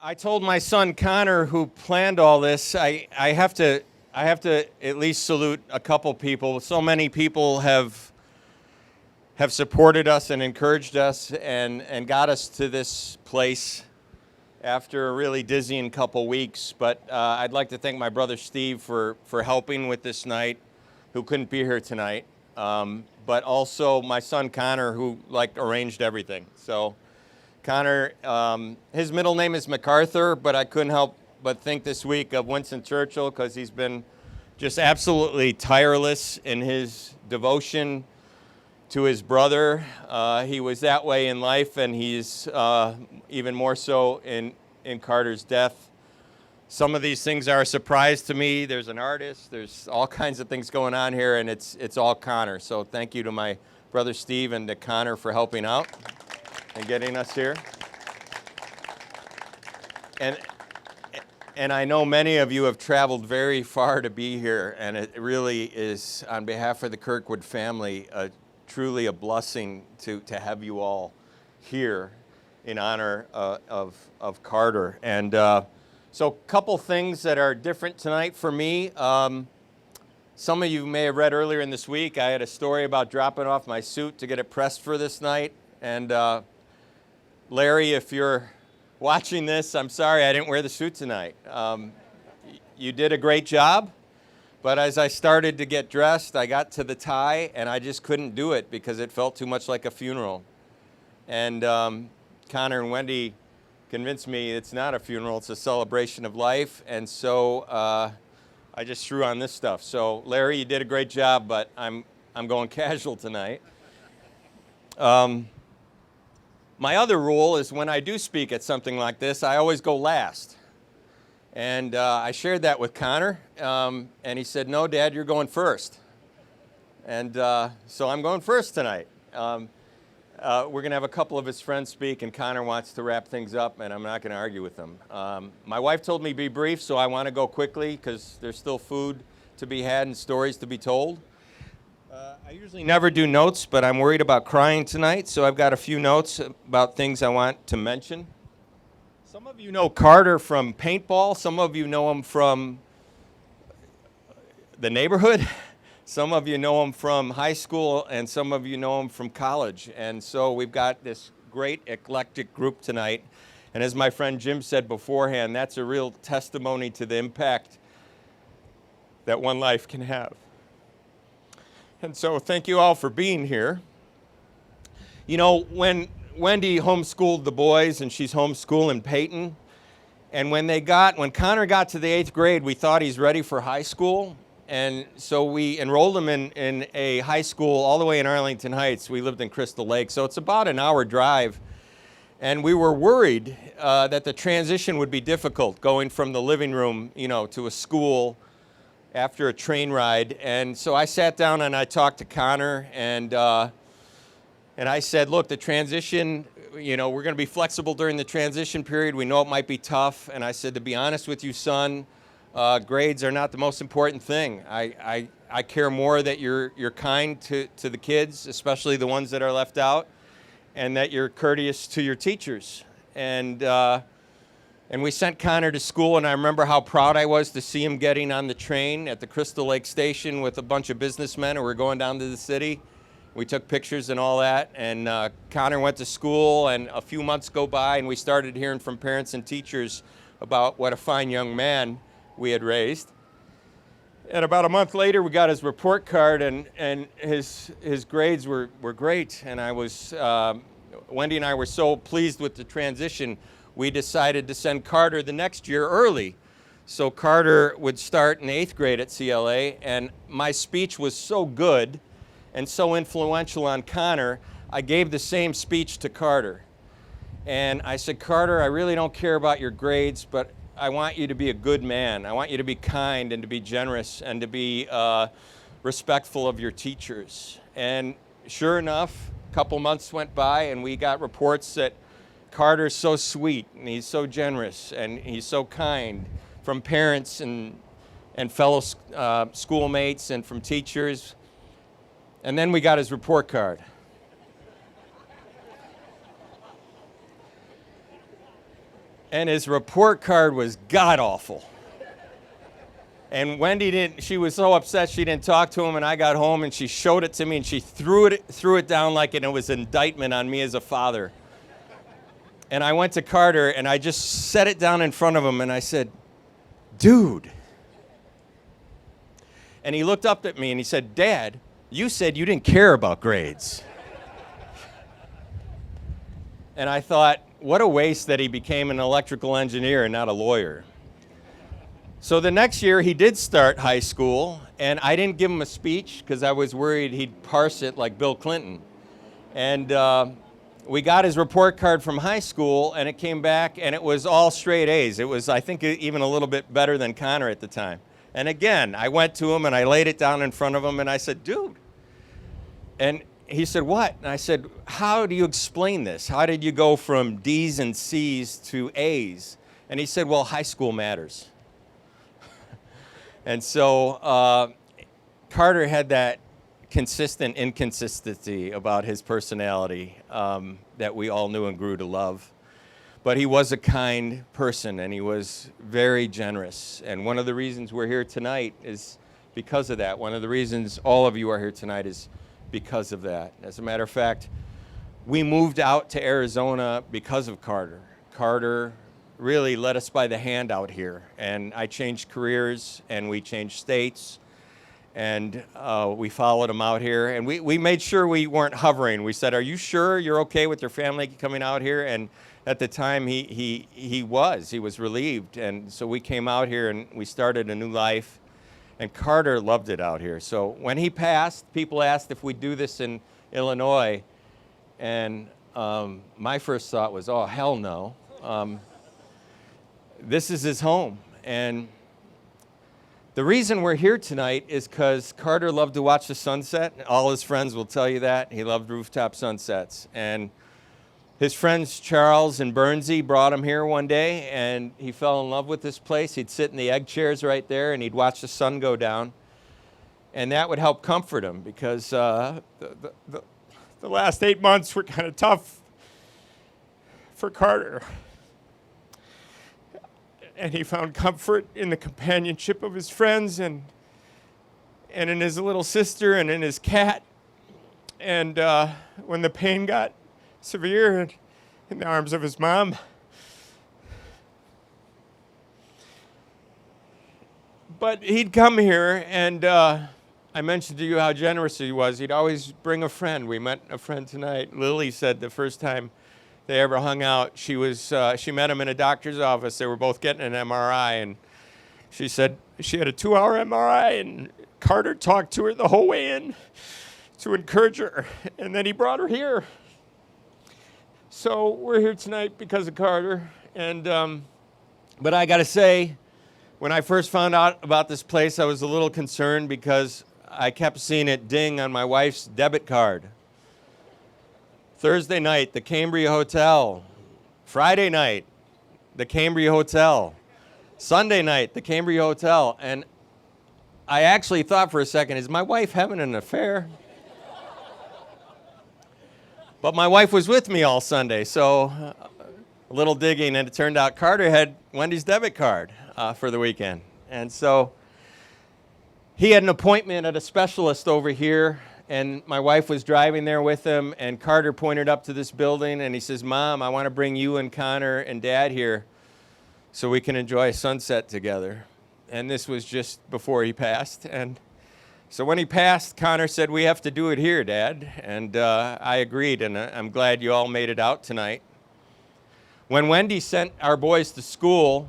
I told my son Connor, who planned all this, I have to at least salute a couple people. So many people have supported us and encouraged us and got us to this place after a really dizzying couple weeks. But I'd like to thank my brother Steve for helping with this night, who couldn't be here tonight. But also my son Connor, who arranged everything. So Connor, his middle name is MacArthur, but I couldn't help but think this week of Winston Churchill, because he's been just absolutely tireless in his devotion to his brother. He was that way in life, and he's even more so in Carter's death. Some of these things are a surprise to me. There's an artist, there's all kinds of things going on here, and it's all Connor. So thank you to my brother Steve and to Connor for helping out and getting us here. And I know many of you have traveled very far to be here, and it really is, on behalf of the Kirkwood family, truly a blessing to have you all here in honor of Karter. And so a couple things that are different tonight for me. Some of you may have read earlier in this week, I had a story about dropping off my suit to get it pressed for this night. And Larry, if you're watching this, I'm sorry I didn't wear the suit tonight. You did a great job, but as I started to get dressed, I got to the tie, and I just couldn't do it because it felt too much like a funeral. And Connor and Wendy convinced me it's not a funeral, it's a celebration of life, and so I just threw on this stuff. So Larry, you did a great job, but I'm going casual tonight. My other rule is when I do speak at something like this, I always go last. And I shared that with Connor, and he said, "No, Dad, you're going first." And so I'm going first tonight. We're going to have a couple of his friends speak, and Connor wants to wrap things up, and I'm not going to argue with him. My wife told me be brief, so I want to go quickly because there's still food to be had and stories to be told. I usually never do notes, but I'm worried about crying tonight, so I've got a few notes about things I want to mention. Some of you know Karter from paintball. Some of you know him from the neighborhood. Some of you know him from high school, and some of you know him from college. And so we've got this great eclectic group tonight. And as my friend Jim said beforehand, that's a real testimony to the impact that one life can have. And so thank you all for being here. You know, when Wendy homeschooled the boys, and she's homeschooling Peyton, and when Connor got to the 8th grade, we thought he's ready for high school. And so we enrolled him in a high school all the way in Arlington Heights. We lived in Crystal Lake, so it's about an hour drive. And we were worried that the transition would be difficult, going from the living room, to a school after a train ride. And so I sat down and I talked to Connor, and I said, look, the transition, we're going to be flexible during the transition period. We know it might be tough. And I said, to be honest with you, son, grades are not the most important thing. I care more that you're kind to the kids, especially the ones that are left out, and that you're courteous to your teachers. And we sent Connor to school, and I remember how proud I was to see him getting on the train at the Crystal Lake station with a bunch of businessmen who were going down to the city. We took pictures and all that, and Connor went to school, and a few months go by, and we started hearing from parents and teachers about what a fine young man we had raised. And about a month later, we got his report card, and his grades were great, and Wendy and I were so pleased with the transition, we decided to send Karter the next year early. So Karter would start in 8th grade at CLA, and my speech was so good and so influential on Connor, I gave the same speech to Karter. And I said, Karter, I really don't care about your grades, but I want you to be a good man. I want you to be kind and to be generous and to be respectful of your teachers. And sure enough, a couple months went by, and we got reports that Karter's so sweet, and he's so generous, and he's so kind from parents and fellow schoolmates and from teachers. And then we got his report card. And his report card was god-awful. And Wendy she was so upset she didn't talk to him, and I got home and she showed it to me and she threw it down like it was an indictment on me as a father. And I went to Karter and I just set it down in front of him and I said, "Dude." And he looked up at me and he said, "Dad, you said you didn't care about grades." And I thought, what a waste that he became an electrical engineer and not a lawyer. So the next year he did start high school, and I didn't give him a speech because I was worried he'd parse it like Bill Clinton. And we got his report card from high school, and it came back, and it was all straight A's. It was, I think, even a little bit better than Connor at the time. And again, I went to him, and I laid it down in front of him, and I said, "Dude." And he said, "What?" And I said, "How do you explain this? How did you go from D's and C's to A's?" And he said, "Well, high school matters." And so Karter had that consistent inconsistency about his personality that we all knew and grew to love. But he was a kind person, and he was very generous. And one of the reasons we're here tonight is because of that. One of the reasons all of you are here tonight is because of that. As a matter of fact, we moved out to Arizona because of Karter. Karter really led us by the hand out here. And I changed careers, and we changed states. And we followed him out here, and we made sure we weren't hovering. We said, "Are you sure you're okay with your family coming out here?" And at the time, he was relieved, and so we came out here and we started a new life. And Karter loved it out here. So when he passed, people asked if we'd do this in Illinois, and my first thought was, "Oh, hell no." This is his home, and the reason we're here tonight is because Karter loved to watch the sunset. All his friends will tell you that. He loved rooftop sunsets. And his friends Charles and Bernsey brought him here one day, and he fell in love with this place. He'd sit in the egg chairs right there, and he'd watch the sun go down. And that would help comfort him, because the last 8 months were kind of tough for Karter. And he found comfort in the companionship of his friends and in his little sister and in his cat. And when the pain got severe, in the arms of his mom. But he'd come here, and I mentioned to you how generous he was. He'd always bring a friend. We met a friend tonight. Lily said the first time they ever hung out, she met him in a doctor's office. They were both getting an MRI, and she said she had a 2-hour MRI, and Karter talked to her the whole way in to encourage her, and then he brought her here. So we're here tonight because of Karter, and but I got to say, when I first found out about this place, I was a little concerned because I kept seeing it ding on my wife's debit card. Thursday night, the Cambria Hotel. Friday night, the Cambria Hotel. Sunday night, the Cambria Hotel. And I actually thought for a second, is my wife having an affair? But my wife was with me all Sunday, so a little digging, and it turned out Karter had Wendy's debit card for the weekend. And so he had an appointment at a specialist over here, and my wife was driving there with him, and Karter pointed up to this building, and he says, "Mom, I want to bring you and Connor and Dad here so we can enjoy a sunset together." And this was just before he passed. And so when he passed, Connor said, "We have to do it here, Dad." And I agreed, and I'm glad you all made it out tonight. When Wendy sent our boys to school,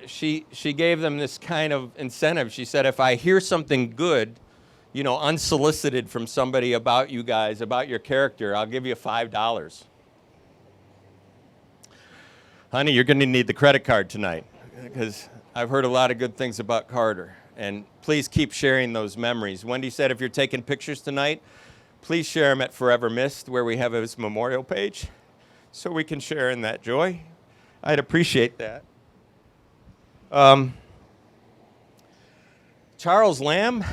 she gave them this kind of incentive. She said, "If I hear something good, unsolicited from somebody about you guys, about your character, I'll give you $5. Honey, you're going to need the credit card tonight, because I've heard a lot of good things about Karter. And please keep sharing those memories. Wendy said if you're taking pictures tonight, please share them at Forever Missed, where we have his memorial page, so we can share in that joy. I'd appreciate that. Charles Lamb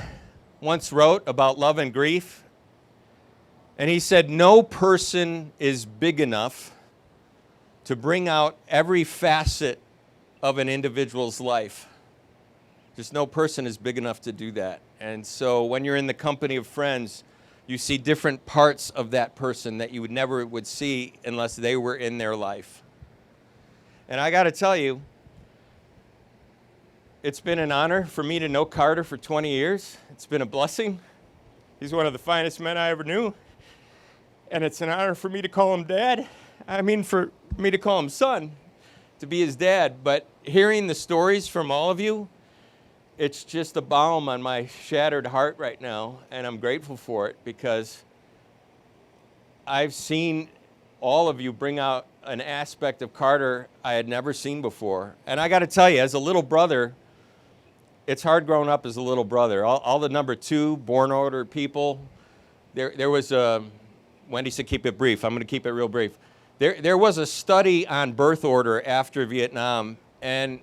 once wrote about love and grief, and he said, "No person is big enough to bring out every facet of an individual's life. Just no person is big enough to do that. And so when you're in the company of friends, you see different parts of that person that you would never would see unless they were in their life. And I got to tell you, it's been an honor for me to know Karter for 20 years. It's been a blessing. He's one of the finest men I ever knew. And it's an honor for me to call him dad. I mean, for me to call him son, to be his dad. But hearing the stories from all of you, it's just a balm on my shattered heart right now. And I'm grateful for it because I've seen all of you bring out an aspect of Karter I had never seen before. And I got to tell you, as a little brother, it's hard growing up as a little brother. All the number 2 born order people, there was a, Wendy said keep it brief. I'm going to keep it real brief. There was a study on birth order after Vietnam, and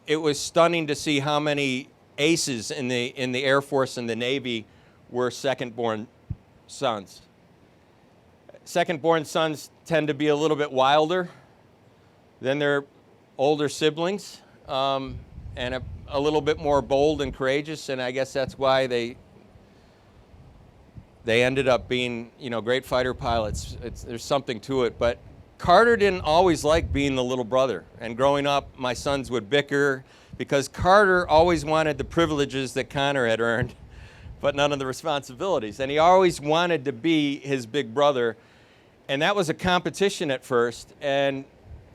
it was stunning to see how many aces in the Air Force and the Navy were second-born sons. Second-born sons tend to be a little bit wilder than their older siblings, and a little bit more bold and courageous, and I guess that's why they ended up being, great fighter pilots. There's something to it, but Karter didn't always like being the little brother. And growing up, my sons would bicker because Karter always wanted the privileges that Connor had earned, but none of the responsibilities. And he always wanted to be his big brother. And that was a competition at first, and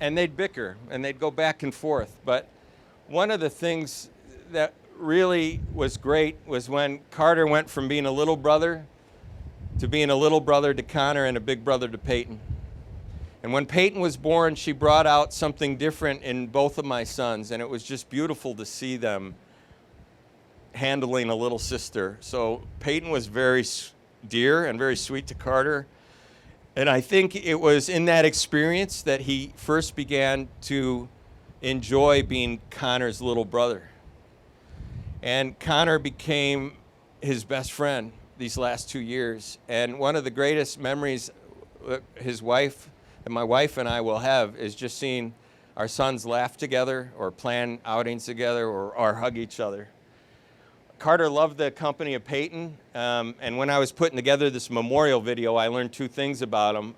they'd bicker, and they'd go back and forth. But one of the things that really was great was when Karter went from being a little brother to Connor and a big brother to Peyton. And when Peyton was born, she brought out something different in both of my sons, and it was just beautiful to see them handling a little sister. So Peyton was very dear and very sweet to Karter. And I think it was in that experience that he first began to enjoy being Connor's little brother. And Connor became his best friend these last 2 years. And one of the greatest memories his wife and my wife and I will have is just seeing our sons laugh together or plan outings together or hug each other. Karter loved the company of Peyton, and when I was putting together this memorial video, I learned 2 things about him.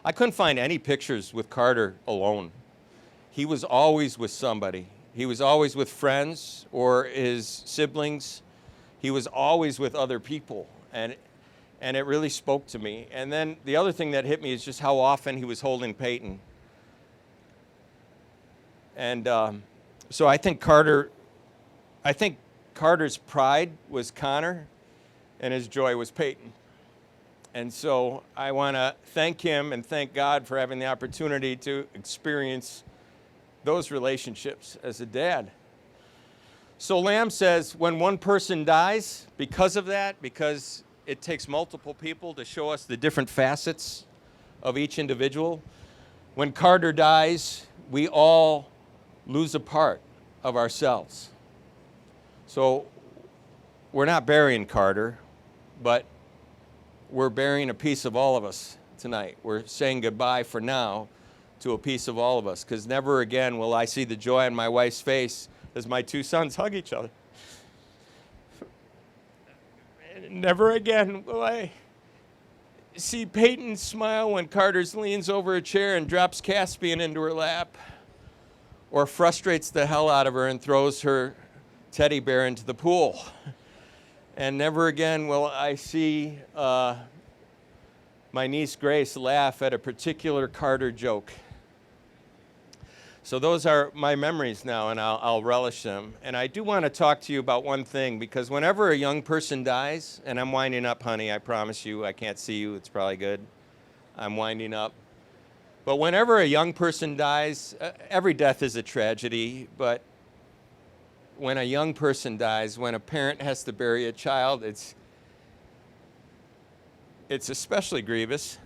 I couldn't find any pictures with Karter alone. He was always with somebody. He was always with friends or his siblings. He was always with other people, and it really spoke to me. And then the other thing that hit me is just how often he was holding Peyton. And so I think Karter's pride was Connor, and his joy was Peyton. And so I want to thank him and thank God for having the opportunity to experience those relationships as a dad. So Lamb says, when one person dies, because of that, because it takes multiple people to show us the different facets of each individual, when Karter dies, we all lose a part of ourselves. So we're not burying Karter, but we're burying a piece of all of us tonight. We're saying goodbye for now to a piece of all of us, because never again will I see the joy on my wife's face as my 2 sons hug each other. And never again will I see Peyton smile when Karter leans over a chair and drops Caspian into her lap, or frustrates the hell out of her and throws her teddy bear into the pool. And never again will I see my niece Grace laugh at a particular Karter joke. So those are my memories now, and I'll relish them. And I do want to talk to you about one thing, because whenever a young person dies, and I'm winding up, honey, I promise you, I can't see you, it's probably good. I'm winding up. But whenever a young person dies, every death is a tragedy, but when a young person dies, when a parent has to bury a child, it's especially grievous.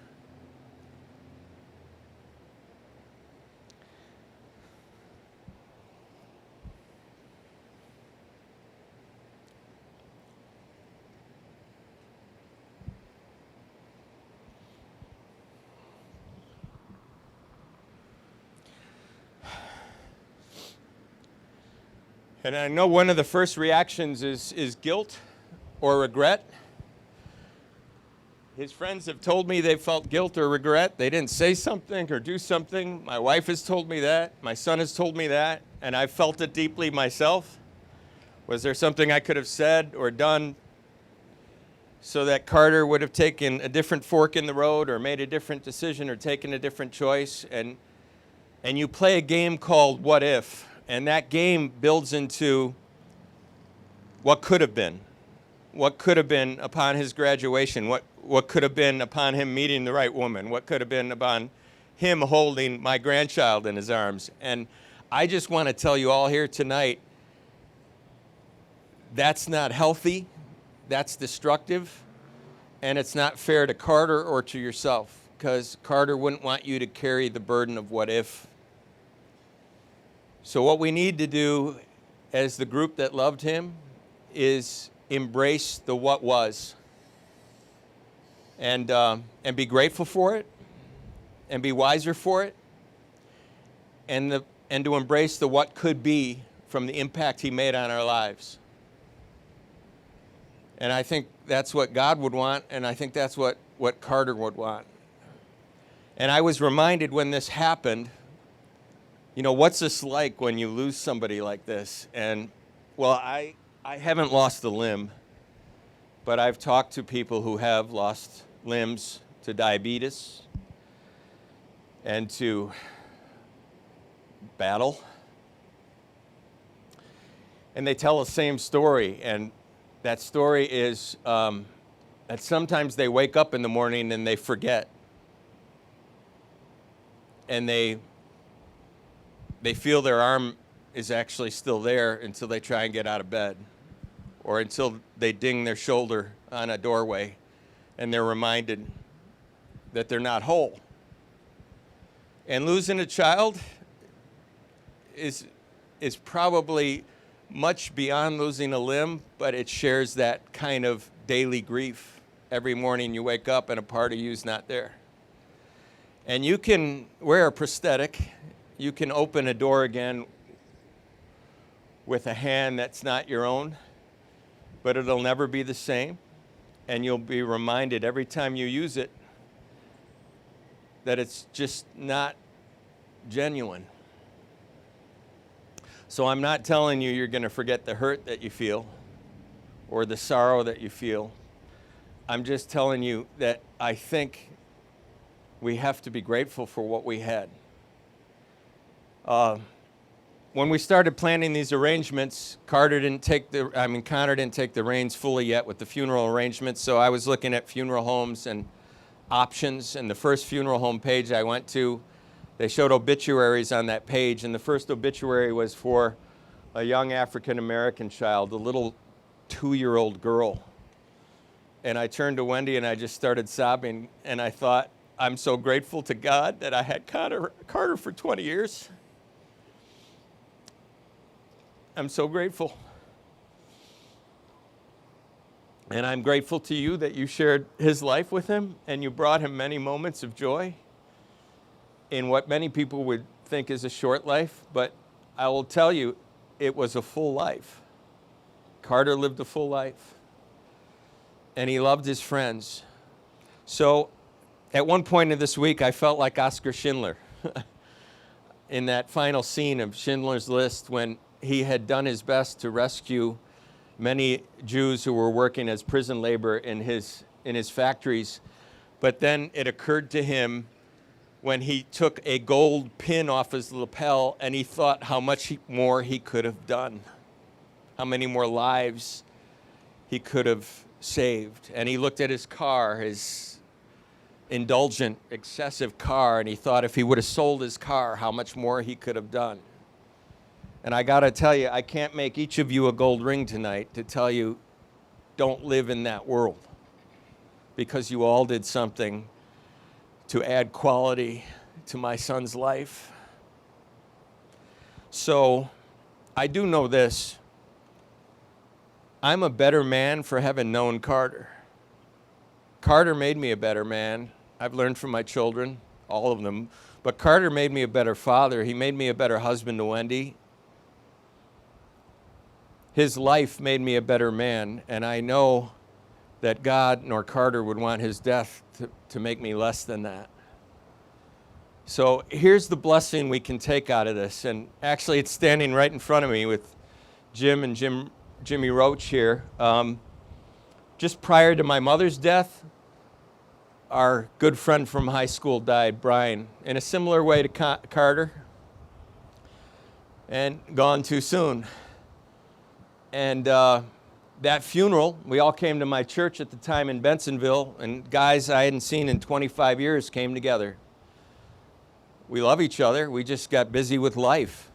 And I know one of the first reactions is guilt or regret. His friends have told me they felt guilt or regret. They didn't say something or do something. My wife has told me that. My son has told me that. And I've felt it deeply myself. Was there something I could have said or done so that Karter would have taken a different fork in the road or made a different decision or taken a different choice? And you play a game called What If? And that game builds into what could have been. What could have been upon his graduation? What could have been upon him meeting the right woman? What could have been upon him holding my grandchild in his arms? And I just want to tell you all here tonight, that's not healthy, that's destructive, and it's not fair to Karter or to yourself, because Karter wouldn't want you to carry the burden of what if. So what we need to do as the group that loved him is embrace the what was, and be grateful for it, and be wiser for it, and to embrace the what could be from the impact he made on our lives. And I think that's what God would want, and I think that's what Karter would want. And I was reminded when this happened, you know, what's this like when you lose somebody like this? And, well, I haven't lost a limb, but I've talked to people who have lost limbs to diabetes and to battle. And they tell the same story, and that story is that sometimes they wake up in the morning and they forget. And they feel their arm is actually still there until they try and get out of bed, or until they ding their shoulder on a doorway and they're reminded that they're not whole. And losing a child is probably much beyond losing a limb, but it shares that kind of daily grief. Every morning you wake up and a part of you is not there. And you can wear a prosthetic, you can open a door again with a hand that's not your own, but it'll never be the same. And you'll be reminded every time you use it that it's just not genuine. So I'm not telling you you're going to forget the hurt that you feel or the sorrow that you feel. I'm just telling you that I think we have to be grateful for what we had. When we started planning these arrangements, Karter didn't take Connor didn't take the reins fully yet with the funeral arrangements, so I was looking at funeral homes and options, and the first funeral home page I went to, they showed obituaries on that page, and the first obituary was for a young African-American child, a little 2-year-old girl. And I turned to Wendy and I just started sobbing, and I thought, I'm so grateful to God that I had Karter for 20 years. I'm so grateful. And I'm grateful to you that you shared his life with him and you brought him many moments of joy in what many people would think is a short life, but I will tell you, it was a full life. Karter lived a full life, and he loved his friends. So at one point in this week, I felt like Oskar Schindler in that final scene of Schindler's List when he had done his best to rescue many Jews who were working as prison labor in his factories. But then it occurred to him when he took a gold pin off his lapel and he thought how much more he could have done, how many more lives he could have saved. And he looked at his car, his indulgent, excessive car, and he thought if he would have sold his car, how much more he could have done. And I got to tell you, I can't make each of you a gold ring tonight to tell you, don't live in that world, because you all did something to add quality to my son's life. So I do know this. I'm a better man for having known Karter. Karter made me a better man. I've learned from my children, all of them. But Karter made me a better father. He made me a better husband to Wendy. his life made me a better man, and I know that God nor Karter would want his death to make me less than that. So here's the blessing we can take out of this, and actually it's standing right in front of me with Jim and Jimmy Roach here. Just prior to my mother's death, our good friend from high school died, Brian, in a similar way to Karter, and gone too soon. And that funeral, we all came to my church at the time in Bensonville, and guys I hadn't seen in 25 years came together. We love each other. We just got busy with life,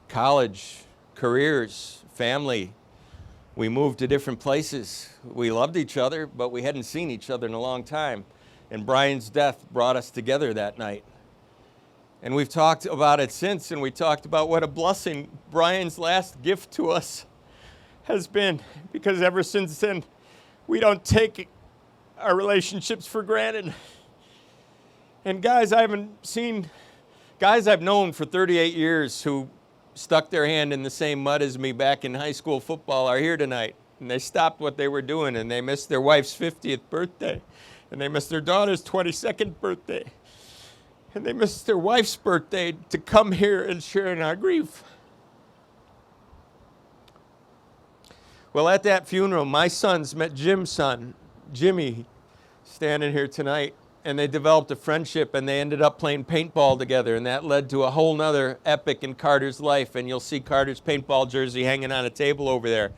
college, careers, family. We moved to different places. We loved each other, but we hadn't seen each other in a long time. And Brian's death brought us together that night. And we've talked about it since, and we talked about what a blessing Brian's last gift to us has been, because ever since then, we don't take our relationships for granted. And guys I've known for 38 years who stuck their hand in the same mud as me back in high school football are here tonight. And they stopped what they were doing, and they missed their wife's 50th birthday. And they missed their daughter's 22nd birthday. And they missed their wife's birthday to come here and share in our grief. Well, at that funeral, my sons met Jim's son, Jimmy, standing here tonight. And they developed a friendship, and they ended up playing paintball together, and that led to a whole nother epic in Karter's life. And you'll see Karter's paintball jersey hanging on a table over there.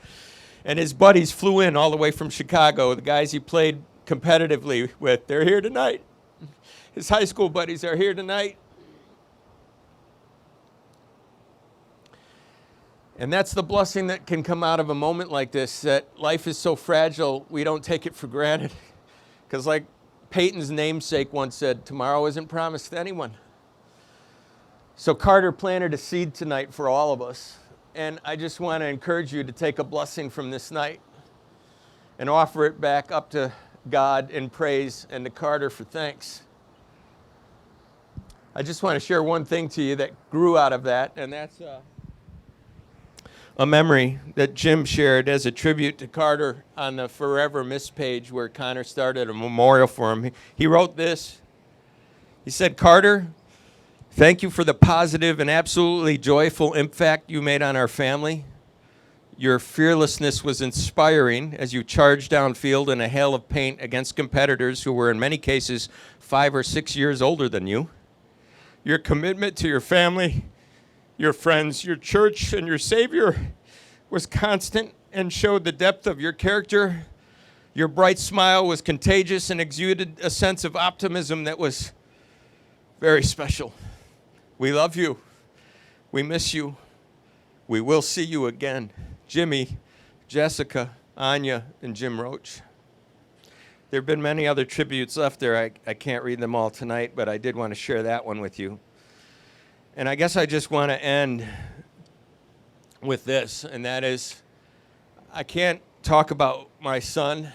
And his buddies flew in all the way from Chicago. The guys he played competitively with, they're here tonight. His high school buddies are here tonight. And that's the blessing that can come out of a moment like this, that life is so fragile, we don't take it for granted. Because like Peyton's namesake once said, tomorrow isn't promised to anyone. So Karter planted a seed tonight for all of us. And I just want to encourage you to take a blessing from this night and offer it back up to God in praise, and to Karter for thanks. I just want to share one thing to you that grew out of that, and that's a memory that Jim shared as a tribute to Karter on the Forever Miss page where Connor started a memorial for him. He wrote this. He said, "Karter, thank you for the positive and absolutely joyful impact you made on our family. Your fearlessness was inspiring as you charged downfield in a hail of paint against competitors who were in many cases 5 or 6 years older than you. Your commitment to your family, your friends, your church, and your Savior was constant and showed the depth of your character. Your bright smile was contagious and exuded a sense of optimism that was very special. We love you. We miss you. We will see you again. Jimmy, Jessica, Anya, and Jim Roach." There have been many other tributes left there. I can't read them all tonight, but I did want to share that one with you. And I guess I just want to end with this, and that is, I can't talk about my son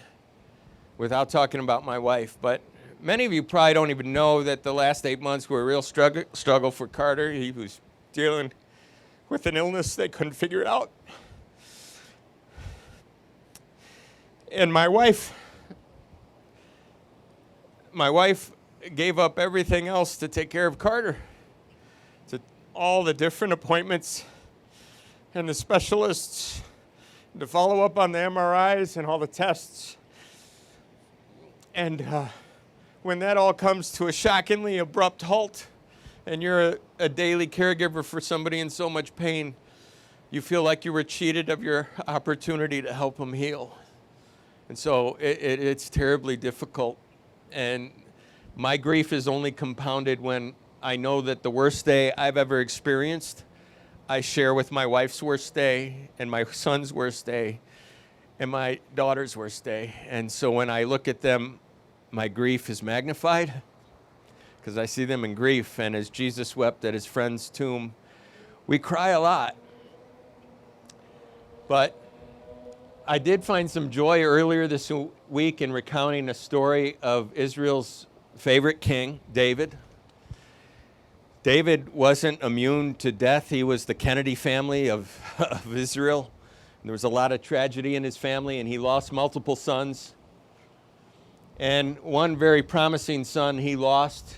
without talking about my wife, but many of you probably don't even know that the last 8 months were a real struggle for Karter. He was dealing with an illness they couldn't figure out. And my wife gave up everything else to take care of Karter, to all the different appointments and the specialists, to follow up on the MRIs and all the tests. And when that all comes to a shockingly abrupt halt, and you're a daily caregiver for somebody in so much pain, you feel like you were cheated of your opportunity to help them heal. And so it's terribly difficult. And my grief is only compounded when I know that the worst day I've ever experienced, I share with my wife's worst day, and my son's worst day, and my daughter's worst day. And so when I look at them, my grief is magnified, because I see them in grief. And as Jesus wept at his friend's tomb, we cry a lot. But I did find some joy earlier this week in recounting a story of Israel's favorite king, David. David wasn't immune to death. He was the Kennedy family of Israel. There was a lot of tragedy in his family, and he lost multiple sons. And one very promising son he lost,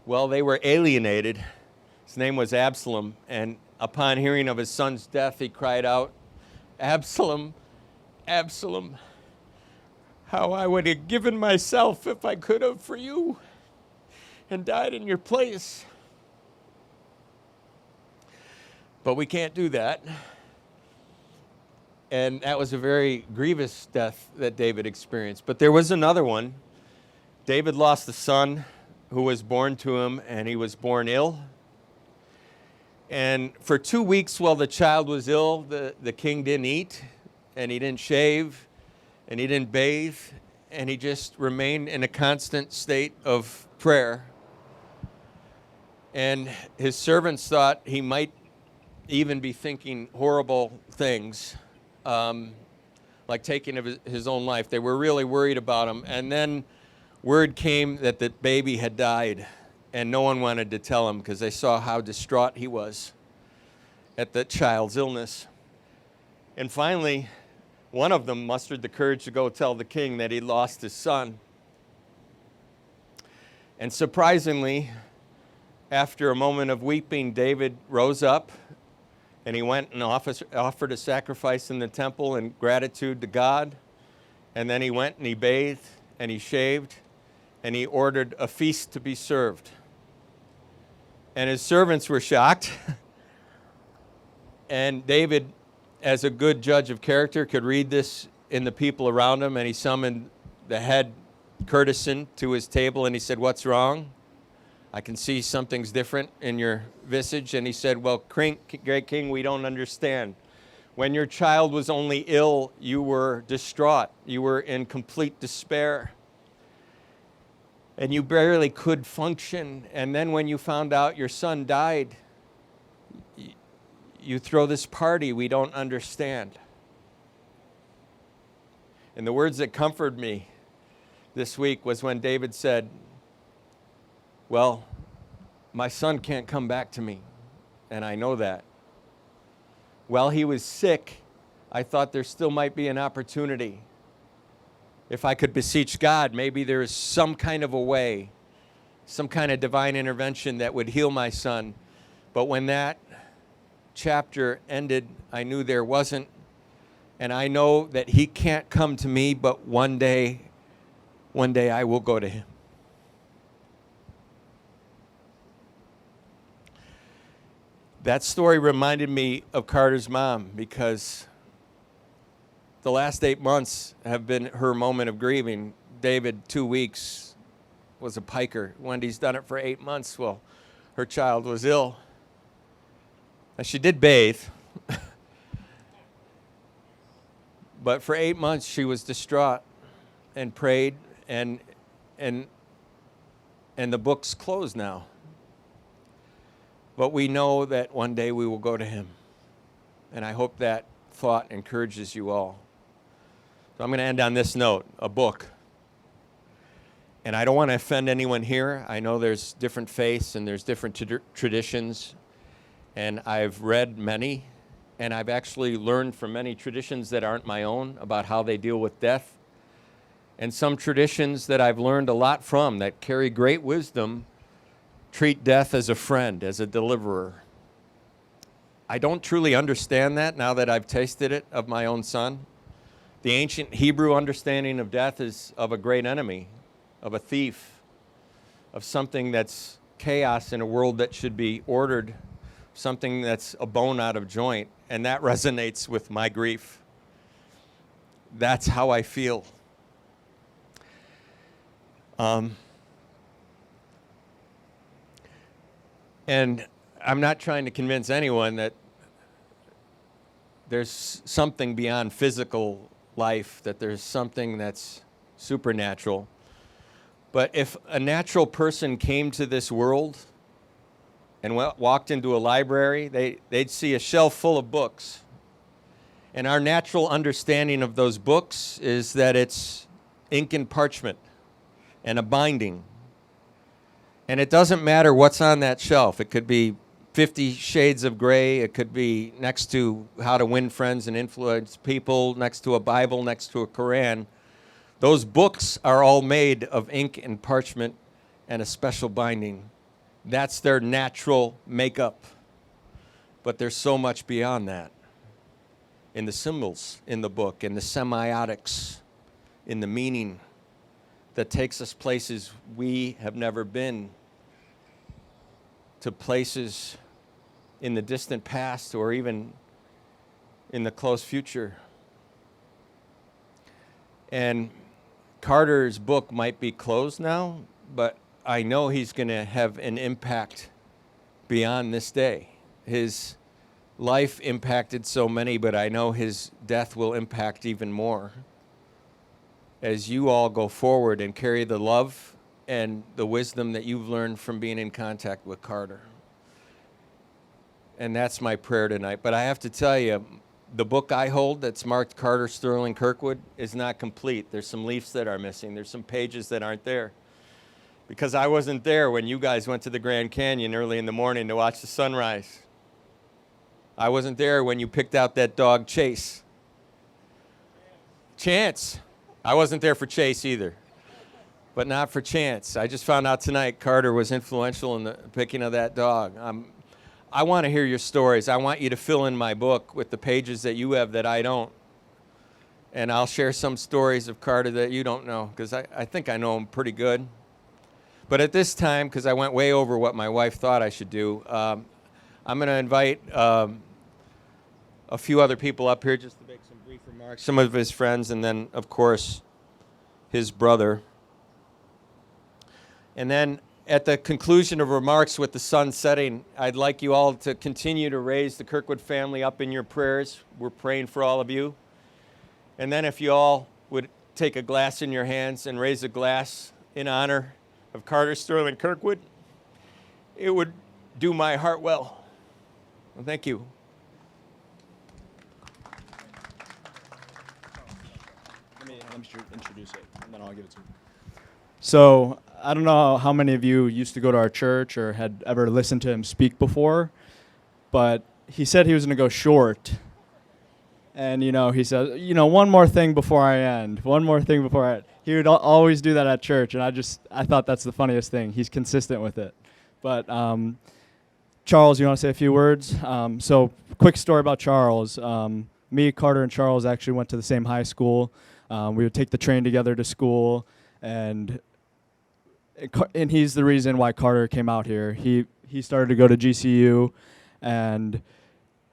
well, they were alienated. His name was Absalom, and upon hearing of his son's death, he cried out, "Absalom, Absalom, how I would have given myself if I could have for you and died in your place." But we can't do that. And that was a very grievous death that David experienced. But there was another one. David lost a son who was born to him, and he was born ill. And for 2 weeks while the child was ill, the king didn't eat, and he didn't shave, and he didn't bathe, and he just remained in a constant state of prayer. And his servants thought he might even be thinking horrible things, like taking of his own life. They were really worried about him. And then word came that the baby had died, and no one wanted to tell him because they saw how distraught he was at the child's illness. And finally, one of them mustered the courage to go tell the king that he lost his son. And surprisingly, after a moment of weeping, David rose up and he went and offered a sacrifice in the temple in gratitude to God. And then he went and he bathed and he shaved and he ordered a feast to be served. And his servants were shocked. And David, as a good judge of character, could read this in the people around him, and he summoned the head courtesan to his table, and he said, "What's wrong? I can see something's different in your visage." And he said, "Well, great king, we don't understand. When your child was only ill, you were distraught. You were in complete despair. And you barely could function. And then when you found out your son died, you throw this party we don't understand." And the words that comforted me this week was when David said, "Well, my son can't come back to me, and I know that. While he was sick, I thought there still might be an opportunity. If I could beseech God, maybe there is some kind of a way, some kind of divine intervention that would heal my son. But when that chapter ended, I knew there wasn't, and I know that he can't come to me, but one day I will go to him." That story reminded me of Karter's mom, because the last 8 months have been her moment of grieving. David, 2 weeks, was a piker. Wendy's done it for 8 months. Well, her child was ill. And she did bathe. But for 8 months, she was distraught and prayed, and the book's closed now. But we know that one day we will go to him. And I hope that thought encourages you all. So I'm going to end on this note, a book. And I don't want to offend anyone here. I know there's different faiths and there's different traditions. And I've read many. And I've actually learned from many traditions that aren't my own about how they deal with death. And some traditions that I've learned a lot from that carry great wisdom treat death as a friend, as a deliverer. I don't truly understand that now that I've tasted it of my own son. The ancient Hebrew understanding of death is of a great enemy, of a thief, of something that's chaos in a world that should be ordered, something that's a bone out of joint, and that resonates with my grief. That's how I feel. And I'm not trying to convince anyone that there's something beyond physical life, that there's something that's supernatural. But if a natural person came to this world and walked into a library, they'd see a shelf full of books. And our natural understanding of those books is that it's ink and parchment and a binding. And it doesn't matter what's on that shelf. It could be 50 Shades of Grey. It could be next to How to Win Friends and Influence People, next to a Bible, next to a Quran. Those books are all made of ink and parchment and a special binding. That's their natural makeup. But there's so much beyond that. In the symbols in the book, in the semiotics, in the meaning that takes us places we have never been, to places in the distant past or even in the close future. And Karter's book might be closed now, but I know he's going to have an impact beyond this day. His life impacted so many, but I know his death will impact even more. As you all go forward and carry the love and the wisdom that you've learned from being in contact with Karter. And that's my prayer tonight. But I have to tell you, the book I hold that's marked Karter Stirling Kirkwood is not complete. There's some leaves that are missing. There's some pages that aren't there. Because I wasn't there when you guys went to the Grand Canyon early in the morning to watch the sunrise. I wasn't there when you picked out that dog, Chase. Chance. I wasn't there for Chase either, but not for Chance. I just found out tonight Karter was influential in the picking of that dog. I want to hear your stories. I want you to fill in my book with the pages that you have that I don't. And I'll share some stories of Karter that you don't know, because I think I know him pretty good. But at this time, because I went way over what my wife thought I should do, I'm going to invite a few other people up here just to make some brief remarks, some of his friends, and then, of course, his brother. And then at the conclusion of remarks with the sun setting, I'd like you all to continue to raise the Kirkwood family up in your prayers. We're praying for all of you. And then if you all would take a glass in your hands and raise a glass in honor of Karter Stirling Kirkwood, it would do my heart well. Well, thank you. Let me introduce it, and then I'll give it to you. So, I don't know how many of you used to go to our church or had ever listened to him speak before, but he said he was going to go short. And, he said, one more thing before I end. One more thing before I end. He would always do that at church, and I thought that's the funniest thing. He's consistent with it. But Charles, you want to say a few words? So, quick story about Charles. Me, Karter, and Charles actually went to the same high school. We would take the train together to school, and he's the reason why Karter came out here. He started to go to GCU, and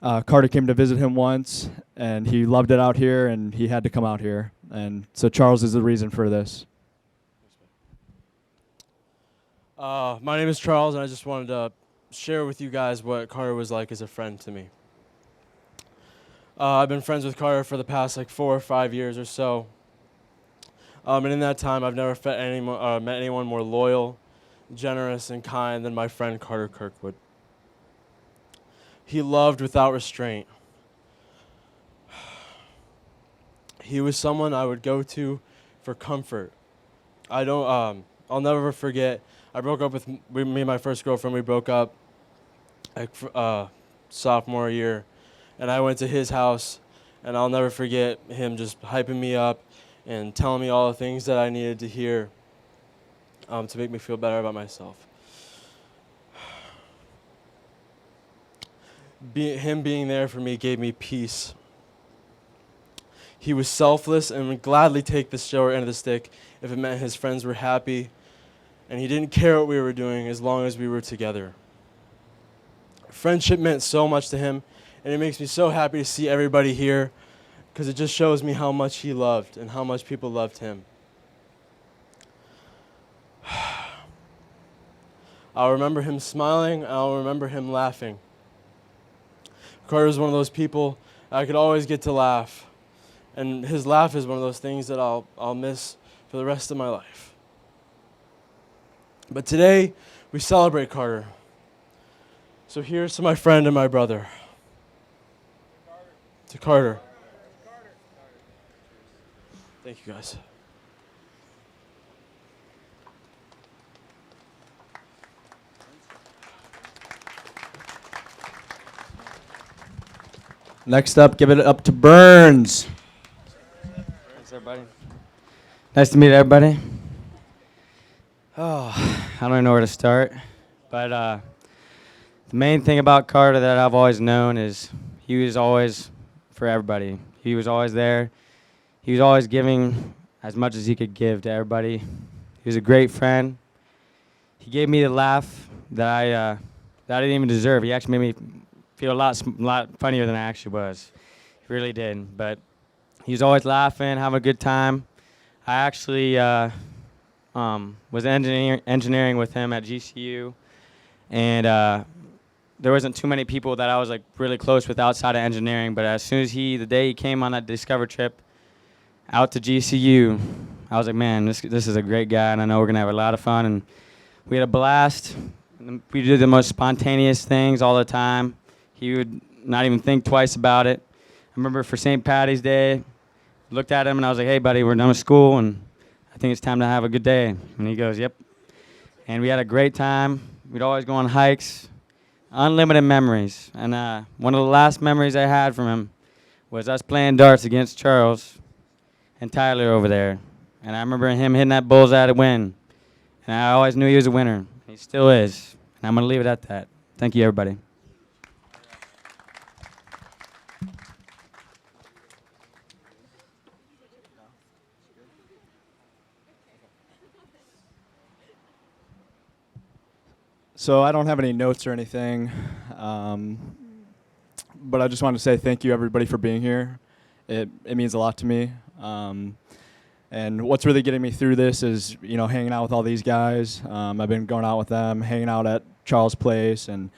Karter came to visit him once, and he loved it out here, and he had to come out here. And so Charles is the reason for this. My name is Charles, and I just wanted to share with you guys what Karter was like as a friend to me. I've been friends with Karter for the past 4 or 5 years or so. And in that time, I've never met anyone more loyal, generous, and kind than my friend Karter Kirkwood. He loved without restraint. He was someone I would go to for comfort. I'll never forget, I broke up with me and my first girlfriend. We broke up sophomore year, and I went to his house, and I'll never forget him just hyping me up and telling me all the things that I needed to hear to make me feel better about myself. Him being there for me gave me peace. He was selfless and would gladly take the short end of the stick if it meant his friends were happy, and he didn't care what we were doing as long as we were together. Friendship meant so much to him, and it makes me so happy to see everybody here, because it just shows me how much he loved and how much people loved him. I'll remember him smiling, and I'll remember him laughing. Karter was one of those people I could always get to laugh, and his laugh is one of those things that I'll miss for the rest of my life. But today, we celebrate Karter. So here's to my friend and my brother. To Karter. Thank you, guys. Next up, give it up to Burns. Thanks, everybody. Nice to meet everybody. Oh, I don't even know where to start. But the main thing about Carter that I've always known is he was always for everybody. He was always there. He was always giving as much as he could give to everybody. He was a great friend. He gave me the laugh that I didn't even deserve. He actually made me feel a lot funnier than I actually was. He really did. But he was always laughing, having a good time. I actually was engineering with him at GCU, and there wasn't too many people that I was like really close with outside of engineering. But as soon as the day he came on that Discover trip out to GCU, I was like, man, this is a great guy, and I know we're gonna have a lot of fun. And we had a blast. We did the most spontaneous things all the time. He would not even think twice about it. I remember for St. Patty's Day, looked at him and I was like, hey, buddy, we're done with school, and I think it's time to have a good day. And he goes, yep. And we had a great time. We'd always go on hikes, unlimited memories. And one of the last memories I had from him was us playing darts against Charles and Tyler over there. And I remember him hitting that bullseye to win. And I always knew he was a winner. He still is. And I'm going to leave it at that. Thank you, everybody. So I don't have any notes or anything, but I just wanted to say thank you, everybody, for being here. It means a lot to me. And what's really getting me through this is, hanging out with all these guys. I've been going out with them, hanging out at Charles' place, and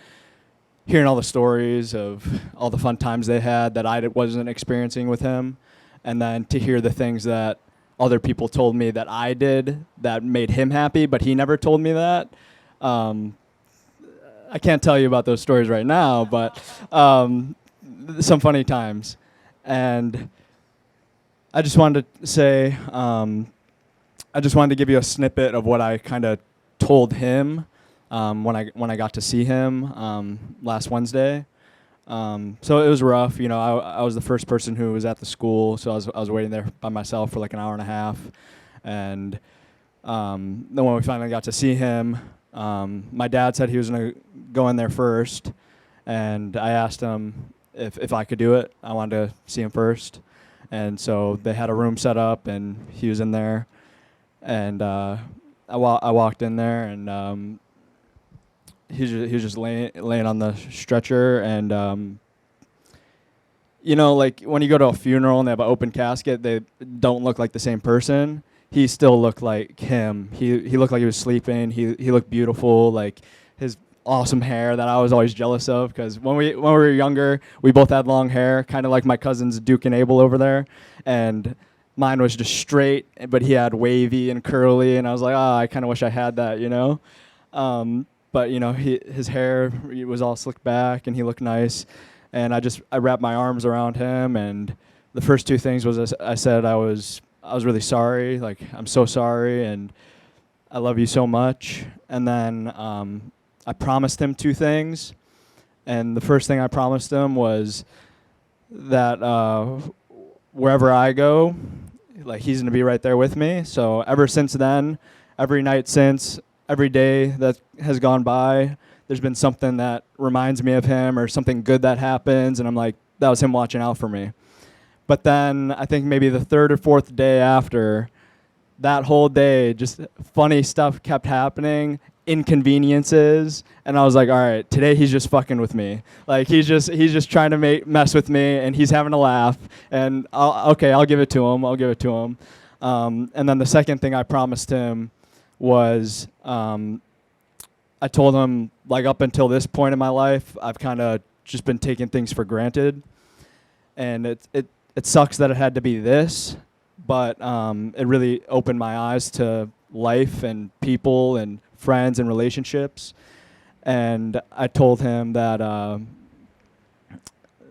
hearing all the stories of all the fun times they had that I wasn't experiencing with him, and then to hear the things that other people told me that I did that made him happy, but he never told me that. I can't tell you about those stories right now, but some funny times. And I just wanted to say, I just wanted to give you a snippet of what I kind of told him when I got to see him last Wednesday. So it was rough. I was the first person who was at the school, so I was waiting there by myself for like an hour and a half. And then when we finally got to see him, my dad said he was going to go in there first, and I asked him if I could do it. I wanted to see him first. And so they had a room set up, and he was in there. And I walked in there, and he was just laying on the stretcher. And, like when you go to a funeral and they have an open casket, they don't look like the same person. He still looked like him. He looked like he was sleeping. He looked beautiful, like his awesome hair that I was always jealous of, because when we were younger, we both had long hair, kind of like my cousins Duke and Abel over there, and mine was just straight, but he had wavy and curly, and I was like, I kind of wish I had that, But his hair was all slicked back, and he looked nice, and I wrapped my arms around him, and the first two things was I said I was really sorry, like I'm so sorry, and I love you so much, and then I promised him two things, and the first thing I promised him was that wherever I go, like he's gonna be right there with me. So ever since then, every night since, every day that has gone by, there's been something that reminds me of him or something good that happens, and I'm like, that was him watching out for me. But then I think maybe the third or fourth day after, that whole day, just funny stuff kept happening, inconveniences, and I was like, all right, today he's just fucking with me. Like he's just trying to mess with me, and he's having a laugh, and I'll give it to him. And then the second thing I promised him was I told him, like, up until this point in my life, I've kind of just been taking things for granted, and it sucks that it had to be this, but it really opened my eyes to life and people and friends and relationships. And I told him that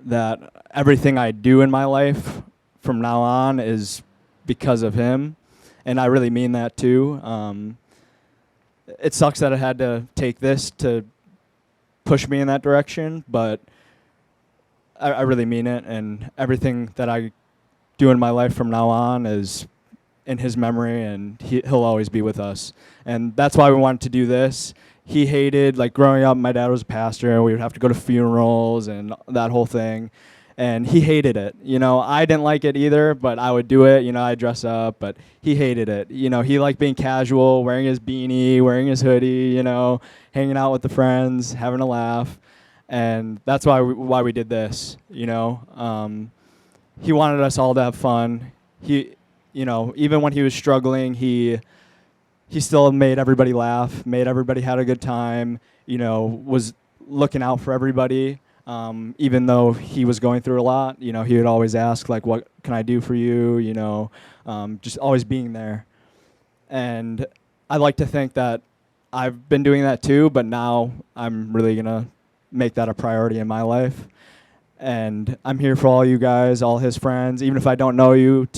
that everything I do in my life from now on is because of him, and I really mean that too. It sucks that I had to take this to push me in that direction, but I really mean it, and everything that I do in my life from now on is in his memory, and he'll always be with us. And that's why we wanted to do this. He hated, like growing up, my dad was a pastor, and we would have to go to funerals and that whole thing. And he hated it. You know, I didn't like it either, but I would do it. You know, I'd dress up, but he hated it. You know, he liked being casual, wearing his beanie, wearing his hoodie, you know, hanging out with the friends, having a laugh. And that's why we did this, you know. He wanted us all to have fun. He, you know, even when he was struggling, he still made everybody laugh, made everybody had a good time, you know, was looking out for everybody. Even though he was going through a lot, you know, he would always ask, like, what can I do for you, you know, just always being there. And I like to think that I've been doing that too, but now I'm really going to make that a priority in my life. And I'm here for all you guys, all his friends, even if I don't know you.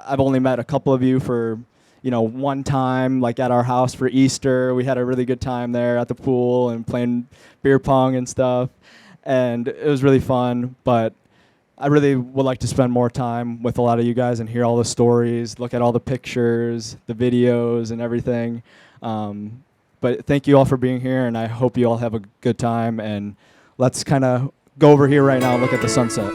I've only met a couple of you for, you know, one time, like at our house for Easter. We had a really good time there at the pool and playing beer pong and stuff. And it was really fun, but I really would like to spend more time with a lot of you guys and hear all the stories, look at all the pictures, the videos, and everything. But thank you all for being here, and I hope you all have a good time. And let's kind of go over here right now and look at the sunset.